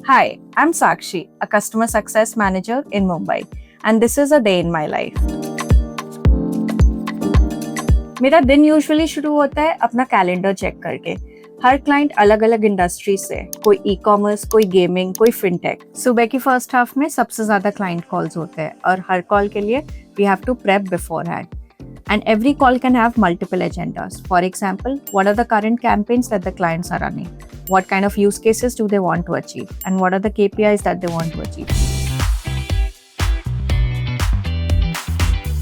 Hi, I'm Sakshi, a customer success manager in Mumbai, and this is a day in my life. मेरा दिन usually शुरू होता है अपना कैलेंडर चेक करके। हर क्लाइंट अलग अलग इंडस्ट्री से, कोई ई कॉमर्स, कोई गेमिंग, कोई फिनटेक। सुबह की फर्स्ट हाफ में सबसे ज्यादा क्लाइंट कॉल्स होते हैं और हर कॉल के लिए we have to prep beforehand. And every call can have multiple agendas. For example, what are the current campaigns that the clients are running? What kind of use cases do they want to achieve? And what are the KPIs that they want to achieve?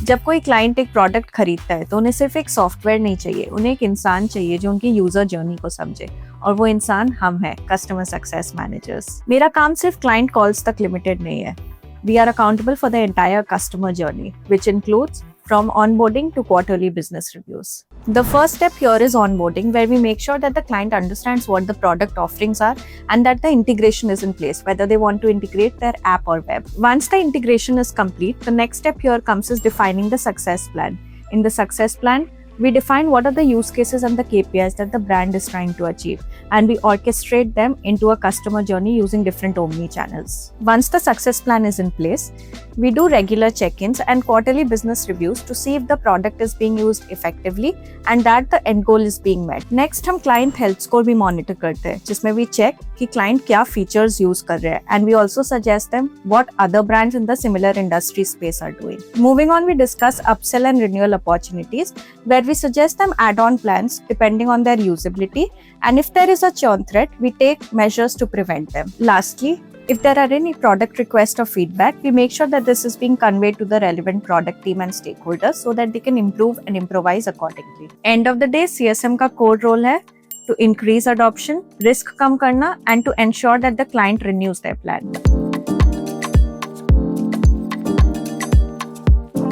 जब कोई client एक product खरीदता है तो उन्हें सिर्फ एक software नहीं चाहिए, उन्हें एक इंसान चाहिए जो उनकी यूजर जर्नी को समझे, और वो इंसान हम हैं, कस्टमर सक्सेस मैनेजर्स. मेरा काम सिर्फ क्लाइंट कॉल्स तक लिमिटेड नहीं है. We are accountable for the entire customer journey, which includes from onboarding to quarterly business reviews. The first step here is onboarding, where we make sure that the client understands what the product offerings are and that the integration is in place, whether they want to integrate their app or web. Once the integration is complete, the next step here comes is defining the success plan. In the success plan, we define what are the use cases and the KPIs that the brand is trying to achieve, and we orchestrate them into a customer journey using different omni channels. Once the success plan is in place, we do regular check-ins and quarterly business reviews to see if the product is being used effectively and that the end goal is being met. Next, हम client health score भी monitor करते हैं, जिसमें we check कि client क्या features use कर रहे हैं, and we also suggest them what other brands in the similar industry space are doing. Moving on, we discuss upsell and renewal opportunities, where we suggest them add-on plans depending on their usability, and if there is a churn threat, we take measures to prevent them. Lastly, if there are any product requests or feedback, we make sure that this is being conveyed to the relevant product team and stakeholders so that they can improve and improvise accordingly. End of the day, CSM का core role है to increase adoption, risk कम करना, and to ensure that the client renews their plan.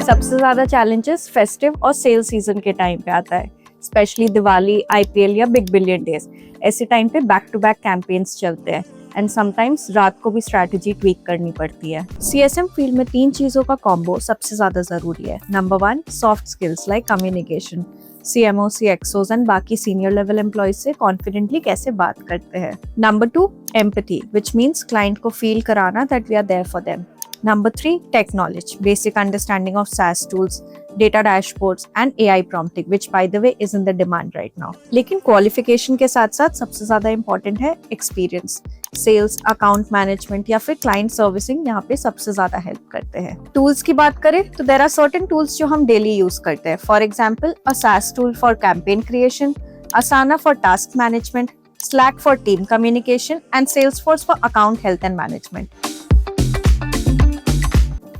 सबसे ज्यादा challenges festive और cell season के time पे आता है, स्पेशली दिवाली, IPL या बिग बिलियन डेज. ऐसे टाइम पे बैक टू बैक कैंपेन्स चलते हैं एंड समटाइम्स रात को भी स्ट्रैटेजी ट्वीक करनी पड़ती है. CSM फील्ड में 3 चीजों का कॉम्बो सबसे ज्यादा जरूरी है. Number 1, soft skills like communication. CMO, CXOs and बाकी सीनियर लेवल एम्प्लॉयज से कॉन्फिडेंटली कैसे बात करते हैं. Number 2, empathy, which means client को फील कराना that we are there for them. Number 3, tech knowledge, basic understanding of SaaS tools, data dashboards and AI prompting, which by the way is in the demand right now. लेकिन qualification के साथ साथ सबसे ज्यादा important है experience. Sales, account management या फिर client servicing यहाँ पे सबसे ज्यादा help करते हैं. Tools की बात करें तो there are certain tools जो हम daily use करते हैं. For example, a SaaS tool for campaign creation, Asana for task management, Slack for team communication and Salesforce for account health and management.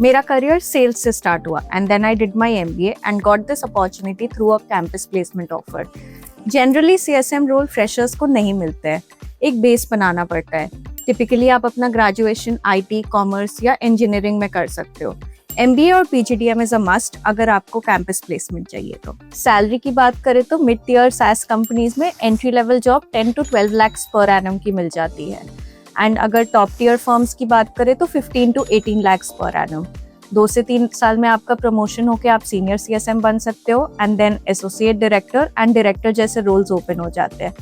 मेरा करियर सेल्स से start हुआ and then I did my MBA and got this opportunity through a campus placement offer. Generally CSM role freshers को नहीं मिलते हैं, एक base बनाना पड़ता है. टिपिकली आप अपना ग्रेजुएशन IT, कॉमर्स या इंजीनियरिंग में कर सकते हो. MBA और PGDM इज अ मस्ट अगर आपको कैंपस प्लेसमेंट चाहिए तो. सैलरी की बात करें तो मिड टियर SaaS कंपनीज में entry level job 10 to 12 lakhs per annum की मिल जाती है, एंड अगर टॉप टियर फर्म्स की बात करें तो 15 to 18 lakhs पर एनम. 2 से 3 साल में आपका प्रमोशन होकर आप सीनियर CSM बन सकते हो and then associate director and director जैसे रोल्स ओपन हो जाते हैं.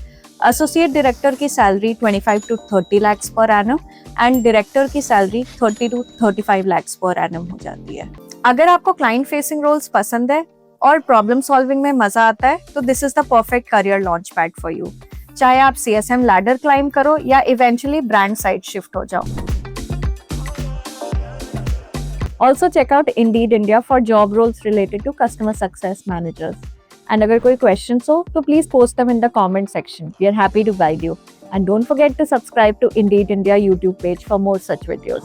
एसोसिएट डायरेक्टर की salary 25 to 30 lakhs per annum and director की salary 30 to 35 lakhs per annum हो जाती है. अगर आपको क्लाइंट फेसिंग रोल्स पसंद है और प्रॉब्लम सॉल्विंग में मजा आता है तो this is the perfect career launch pad for you. चाहे आप CSM लैडर क्लाइंब करो या इवेंचुअली ब्रांड साइड शिफ्ट हो जाओ. Also check out Indeed India for job roles related to customer success managers. And अगर कोई questions हो तो please post them in the comment section. We are happy to guide you. And don't forget to subscribe to Indeed India YouTube page for more such videos.